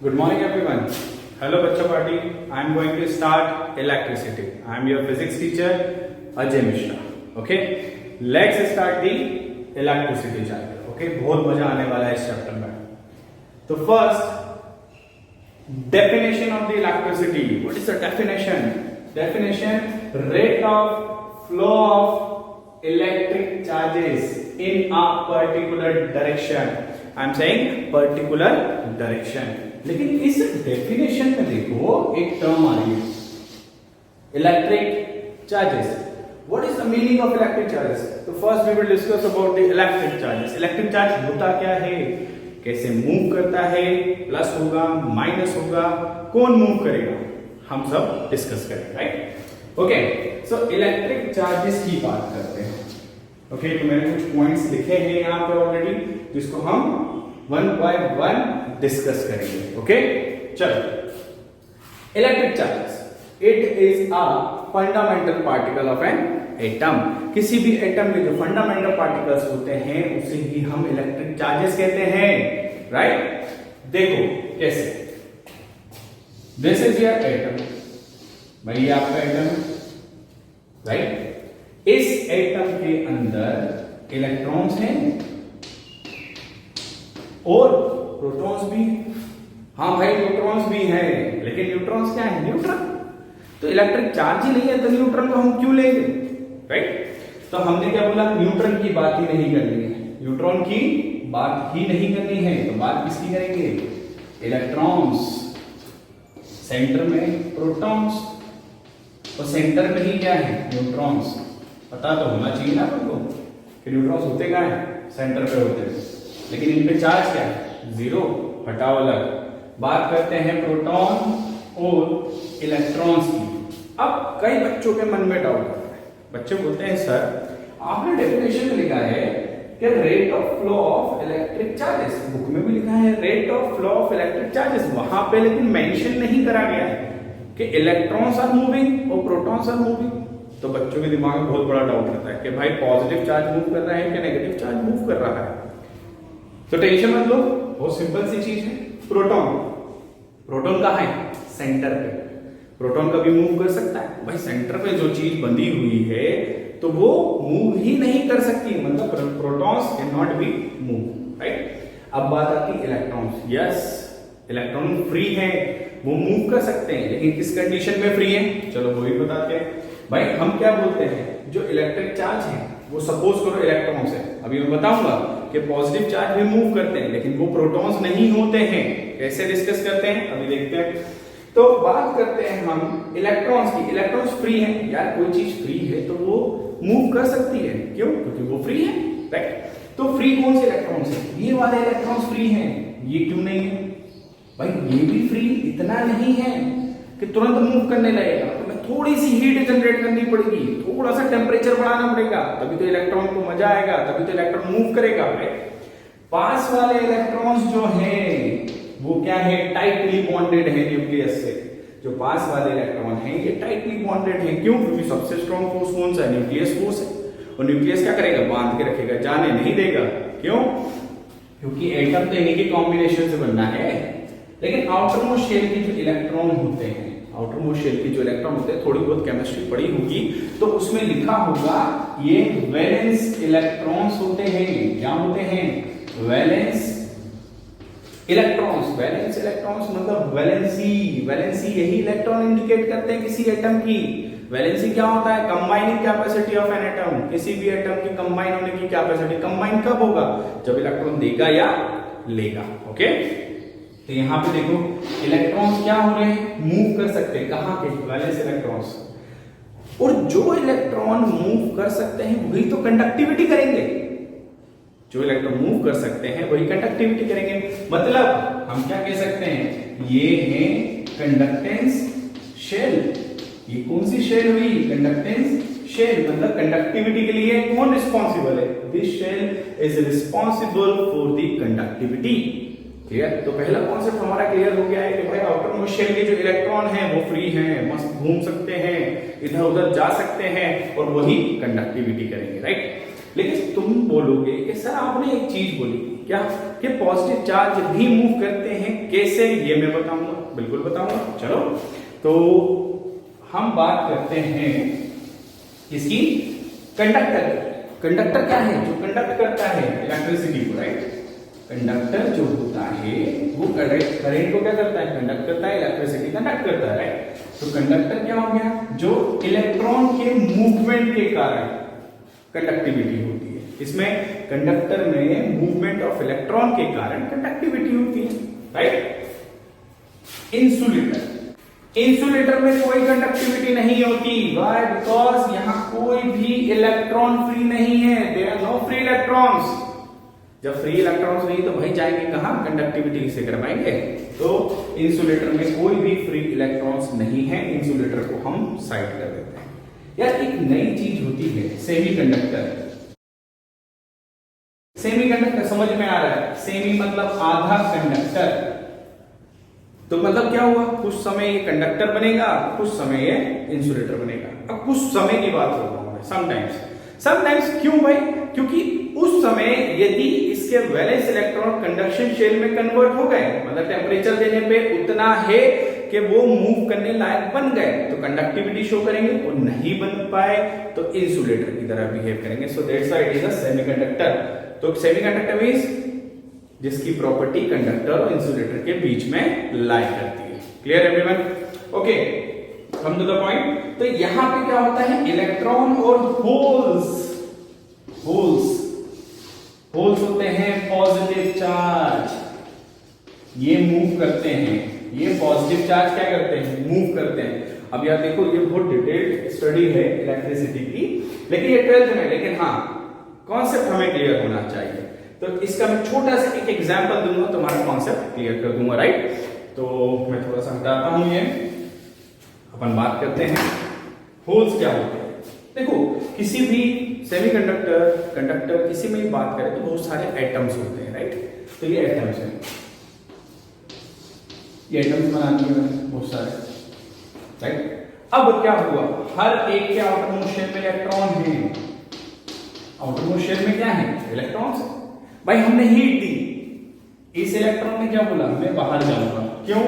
Good morning everyone. Hello Bachcha Party. I am going to start electricity. I am your physics teacher Ajay Mishra. Okay. Let's start the electricity chapter. Okay. बहुत मजा आने वाला है इस chapter में. तो first definition of the electricity. What is the definition? Definition: rate of flow of electric charges in a particular direction. I am saying particular direction. लेकिन इस डेफिनेशन में देखो एक टर्म आ रही है electric charges. What is the meaning of electric charges? तो first we will discuss about the electric charges. Electric charge होता क्या है, कैसे मूव करता है, प्लस होगा माइनस होगा, कौन मूव करेगा, हम सब डिस्कस करेंगे. Right. Okay. So electric charges की बात करते हैं. ओके. तो मैंने कुछ पॉइंट्स लिखे हैं यहाँ पे ऑलरेडी जिसको हम वन बाय वन डिस्कस करेंगे. ओके. चलो. Electric charges, it is a fundamental particle of an atom. किसी भी एटम के जो फंडामेंटल पार्टिकल्स होते हैं उसे ही हम इलेक्ट्रिक चार्जेस कहते हैं. राइट. देखो कैसे. This is your atom. भाई ये आपका एटम है. राइट. इस एटम के अंदर इलेक्ट्रॉन्स हैं और प्रोटॉन्स भी. हाँ भाई न्यूट्रॉन्स भी हैं, लेकिन न्यूट्रॉन्स क्या है? न्यूट्रॉन. तो इलेक्ट्रिक चार्ज ही नहीं है तो न्यूट्रॉन को हम क्यों लेंगे? राइट. तो हमने क्या बोला, न्यूट्रॉन की बात ही नहीं करनी है, न्यूट्रॉन की बात ही नहीं करनी है. तो बात किसकी करेंगे? इलेक्ट्रॉन्स. सेंटर में प्रोटॉन्स और सेंटर में ही क्या है? न्यूट्रॉन्स. पता तो होना चाहिए ना तुमको कि न्यूट्रॉन्स होते कहाँ है? सेंटर पे होते हैं. लेकिन इन पे चार्ज क्या है? जीरो. हटाओ अलग. बात करते हैं प्रोटॉन और इलेक्ट्रॉन्स की. अब कई बच्चों के मन में डाउट आता है. बच्चे बोलते हैं सर आपने डेफिनेशन में लिखा है कि rate of flow of electric charges, book में भी लिखा है rate of flow of electric charges, वहां पे लेकिन मेंशन नहीं करा गया है कि इलेक्ट्रॉन्स आर मूविंग और प्रोटॉन्स आर मूविंग. तो बच्चों के दिमाग में बहुत बड़ा डाउट रहता है कि भाई पॉजिटिव चार्ज मूव कर रहा है कि नेगेटिव चार्ज मूव कर रहा है. तो टेंशन मत लो, बहुत सिंपल सी चीज है. प्रोटॉन, प्रोटॉन कहाँ है? सेंटर पे. प्रोटॉन कभी मूव कर सकता है? भाई सेंटर पे जो चीज बंधी हुई है तो वो मूव ही नहीं कर सकती, मतलब protons can not be move. Right. अब बात आती है इलेक्ट्रॉन्स. यस, इलेक्ट्रॉन फ्री है, वो मूव कर सकते हैं, लेकिन किस कंडीशन में फ्री है? चलो वो भी बताते हैं. भाई हम क्या बोलते हैं, जो इलेक्ट्रिक चार्ज है वो सपोज करो इलेक्ट्रॉन्स है. अभी मैं बताऊंगा कि पॉजिटिव चार्ज भी मूव करते हैं लेकिन वो प्रोटॉन्स नहीं होते हैं. कैसे डिस्कस करते हैं अभी देखते हैं. तो बात करते हैं हम इलेक्ट्रॉन्स की. इलेक्ट्रॉन्स फ्री हैं. यार कोई चीज फ्री है तो वो मूव कर सकती है. क्यों? क्योंकि वो फ्री है. राइट. तो फ्री कौन से इलेक्ट्रॉन्स है? ये वाले इलेक्ट्रॉन्स फ्री हैं. ये क्यों नहीं है? भाई ये भी फ्री इतना नहीं है कि तुरंत मूव करने लगेगा. तो थोड़ी सी हीट जनरेट करनी पड़ेगी, थोड़ा सा टेम्परेचर बढ़ाना पड़ेगा, तभी तो इलेक्ट्रॉन को मजा आएगा, तभी तो इलेक्ट्रॉन मूव करेगा. पास वाले इलेक्ट्रॉन्स जो हैं वो क्या है? टाइटली बॉन्डेड है न्यूक्लियस से. जो पास वाले इलेक्ट्रॉन हैं ये टाइटली बॉन्डेड है. क्यों? क्योंकि सबसे स्ट्रॉन्ग फोर्स कौन सा है? न्यूक्लियस फोर्स है. और न्यूक्लियस क्या करेगा? बांध के रखेगा, जाने नहीं देगा. क्यों? क्योंकि एटम तो इन्हीं के कॉम्बिनेशन से बनना है. लेकिन आउटर मोस्ट शेल के जो इलेक्ट्रॉन होते हैं, आउटर मोस्ट शेल की जो इलेक्ट्रॉन होते हैं, थोड़ी बहुत केमिस्ट्री पढ़ी होगी तो उसमें लिखा होगा ये वैलेंस इलेक्ट्रॉन्स होते हैं. क्या होते हैं? Valence electrons. वैलेंस इलेक्ट्रॉन्स मतलब वैलेंसी. वैलेंसी यही इलेक्ट्रॉन इंडिकेट करते हैं किसी एटम की. वैलेंसी क्या होता है? Combining capacity of an atom. किसी भी एटम की कंबाइन होने की कैपेसिटी. कंबाइन कब होगा? जब इलेक्ट्रॉन देगा या लेगा. ओके. तो यहां पे देखो इलेक्ट्रॉन्स क्या हो रहे हैं? मूव कर सकते हैं. कहां के? Valence electrons. और जो इलेक्ट्रॉन मूव कर सकते हैं वही तो कंडक्टिविटी करेंगे. जो इलेक्ट्रॉन मूव कर सकते हैं वही कंडक्टिविटी करेंगे. मतलब हम क्या कह सकते हैं? ये है कंडक्टेंस शेल. ये कौन सी शेल हुई? Conductance shell. मतलब कंडक्टिविटी के लिए कौन रिस्पॉन्सिबल है? This shell is responsible for the conductivity. Clear? तो पहला कॉन्सेप्ट हमारा क्लियर हो गया है कि भाई आउटर मोस्ट शेल के जो इलेक्ट्रॉन हैं वो फ्री हैं, मस्त घूम सकते हैं, इधर उधर जा सकते हैं और वही कंडक्टिविटी करेंगे. राइट. लेकिन तुम बोलोगे कि सर आपने एक चीज बोली. क्या? कि पॉजिटिव चार्ज भी मूव करते हैं। कैसे, ये मैं बताऊंगा, बिल्कुल बताऊंगा। चलो तो हम बात करते हैं इसकी कंडक्टर। कंडक्टर क्या है? जो कंडक्ट करता है इलेक्ट्रिसिटी को, राइट। कंडक्टर जो होता है वो करंट को क्या करता है? कंडक्ट करता है, इलेक्ट्रिसिटी कंडक्ट करता है, राइट। तो कंडक्टर क्या हो गया? जो इलेक्ट्रॉन के मूवमेंट के कारण कंडक्टिविटी होती है। इसमें कंडक्टर में मूवमेंट ऑफ इलेक्ट्रॉन के कारण कंडक्टिविटी होती है, राइट। इंसुलेटर में कोई कंडक्टिविटी नहीं होती। व्हाई? बिकॉज यहां कोई भी इलेक्ट्रॉन फ्री नहीं है। There are no free electrons. जब फ्री इलेक्ट्रॉन्स नहीं तो भाई जाएंगे कहां? कंडक्टिविटी से करवाएंगे। तो इंसुलेटर में कोई भी फ्री इलेक्ट्रॉन्स नहीं है। इंसुलेटर को हम साइड कर देते हैं। यार एक नई चीज होती है सेमीकंडक्टर। सेमीकंडक्टर समझ में आ रहा है? सेमी मतलब आधा कंडक्टर। तो मतलब क्या हुआ? कुछ समय ये कंडक्टर बनेगा, कुछ समय ये इंसुलेटर बनेगा। अब कुछ समय की बात कर रहा हूं मैं, समटाइम्स। क्यों भाई? क्योंकि उस समय यदि इसके वैलेंस इलेक्ट्रॉन कंडक्शन शेल में कन्वर्ट हो गए, मतलब टेम्परेचर देने पे उतना है कि वो मूव करने लायक बन गए, तो कंडक्टिविटी शो करेंगे। वो नहीं बन पाए तो इंसुलेटर की तरह बिहेव करेंगे। So that's why it is a semiconductor. तो सेमीकंडक्टर मींस जिसकी प्रॉपर्टी कंडक्टर और इंसुलेटर के बीच में लाई करती है। Clear everyone? Okay, come to the point. तो यहां पे क्या होता है? इलेक्ट्रॉन और होल्स होते हैं पॉजिटिव चार्ज, ये मूव करते हैं। ये पॉजिटिव चार्ज क्या करते हैं? मूव करते हैं। अब यार देखो, ये बहुत डिटेल्ड स्टडी है इलेक्ट्रिसिटी की, लेकिन ये 12th में। लेकिन हाँ, कॉन्सेप्ट हमें क्लियर होना चाहिए। तो इसका मैं छोटा सा एक एग्जांपल दूंगा, तुम्हारा कॉन्सेप्ट क्लियर कर दूंगा, राइट। तो मैं थोड़ा सा हटाता हूं ये, अपन बात करते हैं होल्स क्या होते हैं। देखो, किसी भी सेमीकंडक्टर, कंडक्टर, किसी में भी बात करें तो बहुत सारे एटम्स होते हैं, राइट। तो ये एटम्स हैं, ये एटम्स बना दिए मैंने बहुत सारे, राइट। अब क्या हुआ? हर एक के आउटरमोस्ट शेल में इलेक्ट्रॉन है। आउटरमोस्ट शेल में क्या है? इलेक्ट्रॉन्स है। भाई हमने हीट दी, इस इलेक्ट्रॉन ने क्या बोला? मैं बाहर जाऊंगा। क्यों?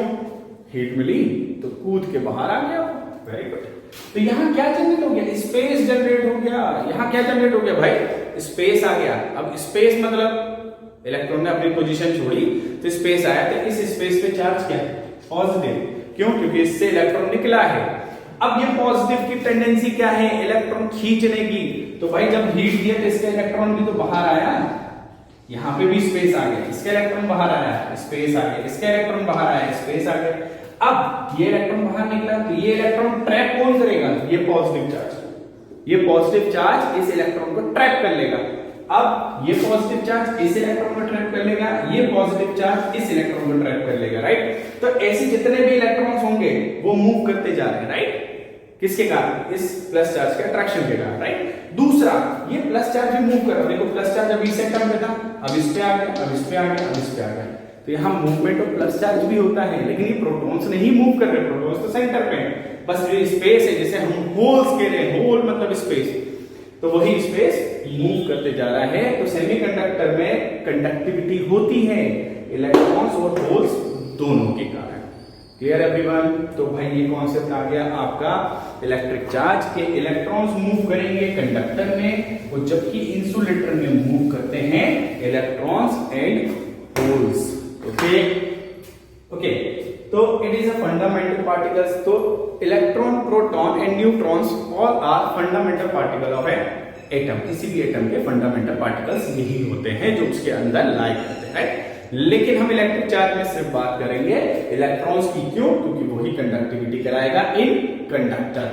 हीट मिली तो कूद के बाहर आ गया। Very good. तो यहां क्या जनरेट हो गया? स्पेस जनरेट हो गया। यहां क्या जनरेट हो गया भाई? स्पेस आ गया। अब स्पेस मतलब इलेक्ट्रॉन ने अपनी पोजीशन छोड़ी तो स्पेस आया। तो इस स्पेस पे चार्ज क्या है? पॉजिटिव। क्यों? क्योंकि इससे इलेक्ट्रॉन निकला है। अब ये पॉजिटिव की टेंडेंसी क्या है? इलेक्ट्रॉन खींचने की। तो भाई जब हीट दिया तो इसका इलेक्ट्रॉन भी तो बाहर आया। यहां पे भी स्पेस आ गया, इसका इलेक्ट्रॉन बाहर आया, स्पेस आ गया, इसका इलेक्ट्रॉन बाहर आया, स्पेस आ गया। अब ये इलेक्ट्रॉन बाहर निकला तो ये इलेक्ट्रॉन ट्रैप कौन करेगा? ये पॉजिटिव चार्ज। ये पॉजिटिव चार्ज इस इलेक्ट्रॉन को ट्रैप कर लेगा। अब ये पॉजिटिव चार्ज इस इलेक्ट्रॉन को ट्रैप कर लेगा, ये पॉजिटिव चार्ज इस इलेक्ट्रॉन को ट्रैप कर लेगा, राइट। तो ऐसे जितने भी इलेक्ट्रॉन्स होंगे वो मूव करते जा रहे हैं, राइट। किसके कारण? इस प्लस चार्ज के अट्रैक्शन के कारण, राइट। दूसरा, ये प्लस चार्ज भी मूव कर रहा है। देखो प्लस चार्ज अभी इस एटम पे था, अब इस पे आ गया, अब इस पे आ गया, अब इस पे आ गया। तो यहाँ मूवमेंट ऑफ प्लस चार्ज भी होता है, लेकिन ये प्रोटॉन्स नहीं मूव कर रहे। प्रोटॉन्स तो सेंटर पे है। बस जो स्पेस है, जैसे हम होल्स कह रहे हैं, होल मतलब स्पेस, तो वही स्पेस मूव करते जा रहा है। तो सेमीकंडक्टर में कंडक्टिविटी होती है इलेक्ट्रॉन्स और होल्स दोनों के कारण। Clear everyone? तो भाई ये कॉन्सेप्ट आ गया आपका इलेक्ट्रिक चार्ज के इलेक्ट्रॉन्स मूव करेंगे कंडक्टर में, और जबकि इंसुलेटर में मूव करते हैं electrons and holes. Okay okay, तो it is a fundamental particles. तो electron, proton and neutrons all are fundamental particle of atom. किसी भी एटम के फंडामेंटल पार्टिकल्स यही होते हैं जो उसके अंदर लाई करते हैं। लेकिन हम इलेक्ट्रिक चार्ज में सिर्फ बात करेंगे इलेक्ट्रॉन्स की। क्यों? क्योंकि वही कंडक्टिविटी कराएगा इन कंडक्टर।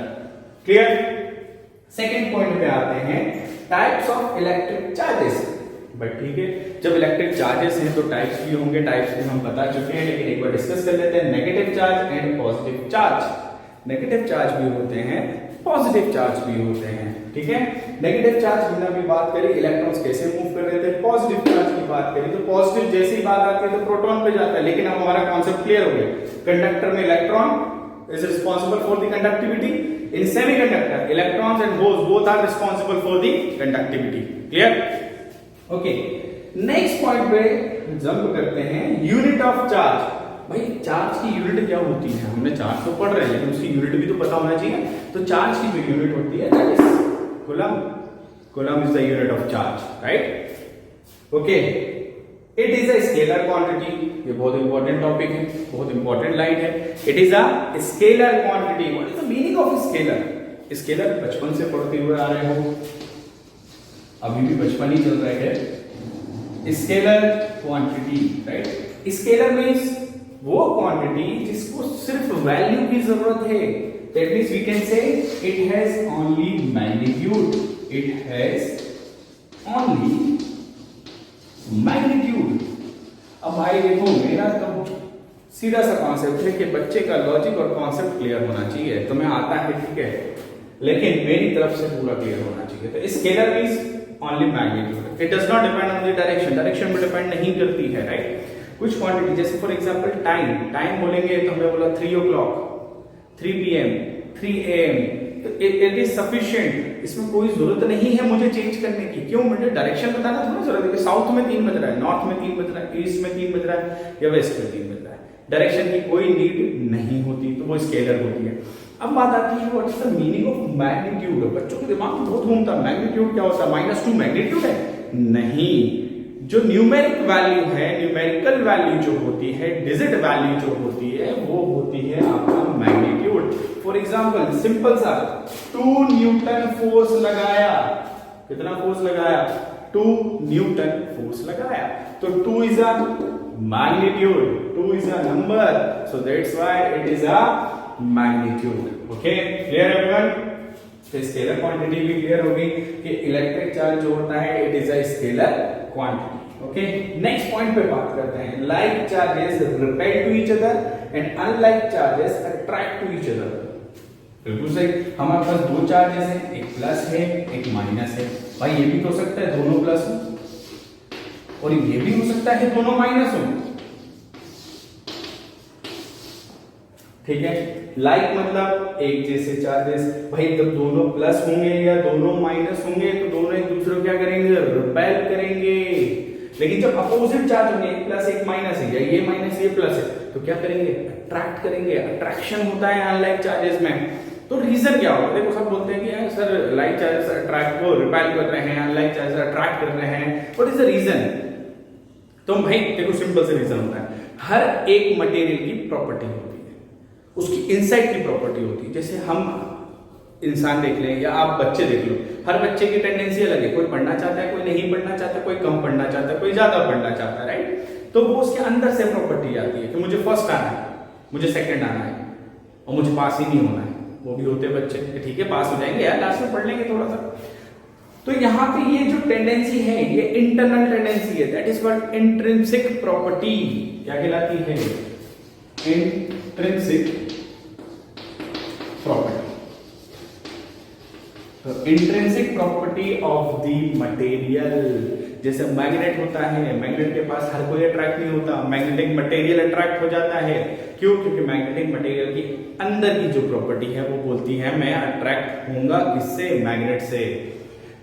क्लियर? सेकेंड पॉइंट पे आते हैं, types of electric charges. But ठीक है, जब इलेक्ट्रिक चार्जेस हैं तो टाइप्स भी होंगे। टाइप्स भी हम बता चुके हैं, लेकिन एक बार डिस्कस कर लेते हैं। Negative charge and positive charge. Negative charge भी होते हैं, पॉजिटिव चार्ज भी होते हैं, ठीक है। नेगेटिव चार्ज बिना भी बात करी इलेक्ट्रॉन्स कैसे मूव कर रहे थे। पॉजिटिव चार्ज की बात करी तो पॉजिटिव जैसी बात आती है तो प्रोटॉन पे जाता है। लेकिन अब हमारा कॉन्सेप्ट क्लियर हो गया, कंडक्टर में electron is responsible for the conductivity. In semiconductor electrons and holes both are responsible for the conductivity. Clear? Okay, next point पे जंप करते हैं, यूनिट ऑफ चार्ज। भाई चार्ज की यूनिट क्या होती है? हमने चार्ज तो पढ़ रहे हैं लेकिन उसकी यूनिट भी तो पता होना चाहिए। तो चार्ज की जो यूनिट होती है that is coulomb. Coulomb is the unit of charge, right? Okay, it is a scalar quantity. ये बहुत इंपॉर्टेंट टॉपिक है, बहुत इंपॉर्टेंट लाइन है। It is a scalar quantity. What is the meaning of scalar? Scalar बचपन से पढ़ते हुए आ रहे हो, अभी भी बचपन ही चल रहा है। Scalar quantity, right? Scalar means वो क्वांटिटी जिसको सिर्फ वैल्यू की जरूरत है। That means we can say it has only magnitude. It has only magnitude. अब भाई देखो, मेरा तो सीधा सा कॉन्सेप्ट है कि बच्चे का लॉजिक और कॉन्सेप्ट क्लियर होना चाहिए। तो मैं आता है, ठीक है, लेकिन मेरी तरफ से पूरा क्लियर होना चाहिए। तो scalar means only magnitude. It does not depend on the direction. Direction पे डिपेंड नहीं करती है, राइट? कुछ क्वांटिटी जैसे फॉर एग्जांपल टाइम। टाइम बोलेंगे तो हमने बोला 3 o'clock, 3 PM, 3 AM, तो इट इज सफिशिएंट। इसमें कोई जरूरत नहीं है मुझे चेंज करने की। क्यों? मुझे डायरेक्शन बताना थोड़ा जरूरत है कि साउथ में 3 बज रहा है, नॉर्थ में 3 बज रहा है, ईस्ट में 3 बज रहा है या वेस्ट में 3 बज रहा है। डायरेक्शन की कोई नीड नहीं होती, तो वो स्केलर होती है। अब बात आती है what is the meaning of magnitude. बच्चों के दिमाग में बहुत घूमता है, मैग्नीट्यूड क्या होता है? -2 मैग्नीट्यूड है? नहीं, जो न्यूमेरिक वैल्यू है, न्यूमेरिकल वैल्यू जो होती है, डिजिट वैल्यू जो होती है, वो होती है आपका मैग्नीट्यूड। फॉर एग्जांपल सिंपल सा 2 न्यूटन फोर्स लगाया। कितना फोर्स लगाया? 2 न्यूटन फोर्स लगाया। तो 2 is a magnitude, 2 is a number, so that's why it is a magnitude. Okay, clear everyone? तो स्केलर क्वांटिटी भी क्लियर होगी कि इलेक्ट्रिक चार्ज जो होता है it is a scalar quantity. Okay, next point पे बात करते हैं। Like charges repel to each other and unlike charges attract to each other. बिल्कुल सही। हमारे पास 2 चार्जेस हैं, एक प्लस है एक माइनस है। भाई ये भी तो हो सकता है दोनों प्लस हो और ये भी हो सकता है दोनों माइनस हो, ठीक है? लाइक मतलब एक जैसे चार्जेस। भाई जब दोनों प्लस होंगे या दोनों माइनस होंगे तो दोनों एक दूसरे को क्या करेंगे? रिपेल करेंगे। लेकिन जब अपोजिट चार्ज होंगे, एक प्लस एक माइनस है या ये माइनस ये प्लस है, तो क्या करेंगे? अट्रैक्ट करेंगे। अट्रैक्शन होता है अनलाइक चार्जेस में। तो रीजन क्या होगा? देखो सब बोलते हैं कि सर लाइक चार्जेस अट्रैक्ट को रिपेल कर रहे हैं, अनलाइक चार्जेस अट्रैक्ट कर रहे हैं। What is the reason? तो भाई देखो सिंपल से रीजन होता है। हर एक मटेरियल की प्रॉपर्टी होती है, उसकी इनसाइड की प्रॉपर्टी होती है। जैसे हम इंसान देख लें या आप बच्चे देख लो, हर बच्चे की टेंडेंसी अलग है। कोई पढ़ना चाहता है, कोई नहीं पढ़ना चाहता, कोई कम पढ़ना चाहता है, कोई ज्यादा पढ़ना चाहता है, राइट? तो वो उसके अंदर से प्रॉपर्टी आती है कि मुझे फर्स्ट आना है, मुझे सेकंड आना है और मुझे पास ही नहीं होना है। वो भी होते बच्चे कि ठीक है पास हो जाएंगे यार, लास्ट में पढ़ लेंगे थोड़ा सा। तो यहाँ पे ये जो टेंडेंसी है ये इंटरनल टेंडेंसी है, that is called intrinsic property. क्या कहलाती है? Intrinsic property. तो intrinsic property of the material. जैसे मैग्नेट होता है, मैग्नेट के पास हर कोई अट्रैक्ट नहीं होता, मैग्नेटिक मटेरियल अट्रैक्ट हो जाता है। क्यों? क्योंकि मैग्नेटिक मटेरियल की अंदर की जो प्रॉपर्टी है वो बोलती है मैं अट्रैक्ट होऊंगा किससे? मैग्नेट से।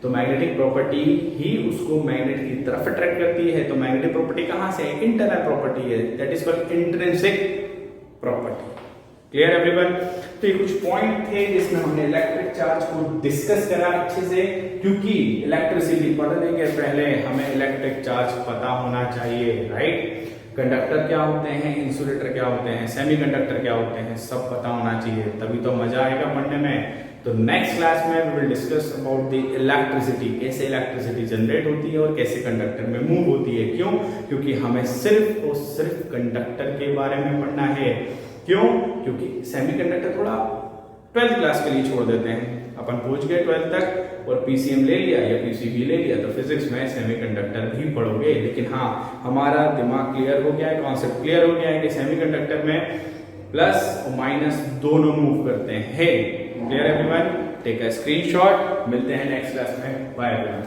तो मैग्नेटिक प्रॉपर्टी ही उसको मैग्नेट की तरफ अट्रैक्ट करती है। तो मैग्नेटिक प्रॉपर्टी कहां से? इंटरनल प्रॉपर्टी है, that is called intrinsic property. Clear everyone? तो ये कुछ पॉइंट थे जिसमें हमने इलेक्ट्रिक चार्ज को डिस्कस करा अच्छे से, क्योंकि इलेक्ट्रिसिटी पढ़ने के पहले हमें इलेक्ट्रिक चार्ज पता होना चाहिए, राइट? कंडक्टर क्या होते हैं, इंसुलेटर क्या होते हैं, सेमीकंडक्टर क्या होते हैं, सब पता होना चाहिए, तभी तो मजा आएगा पढ़ने में। तो नेक्स्ट क्लास में we will discuss about the electricity, कैसे इलेक्ट्रिसिटी जनरेट होती है और कैसे कंडक्टर में मूव होती है। क्यों? क्योंकि हमें सिर्फ और सिर्फ कंडक्टर के बारे में पढ़ना है। क्यों? क्योंकि सेमीकंडक्टर थोड़ा 12th क्लास के लिए छोड़ देते हैं। अपन पहुंच गए 12th तक और पीसीएम ले लिया या पीसीबी ले लिया तो फिजिक्स में सेमीकंडक्टर भी पढ़ोगे। लेकिन हाँ, हमारा दिमाग क्लियर हो गया है, कॉन्सेप्ट क्लियर हो गया है कि सेमीकंडक्टर में प्लस और माइनस दोनों मूव करते हैं। Clear everyone? Take a screenshot. मिलते हैं नेक्स्ट क्लास में। Bye everyone.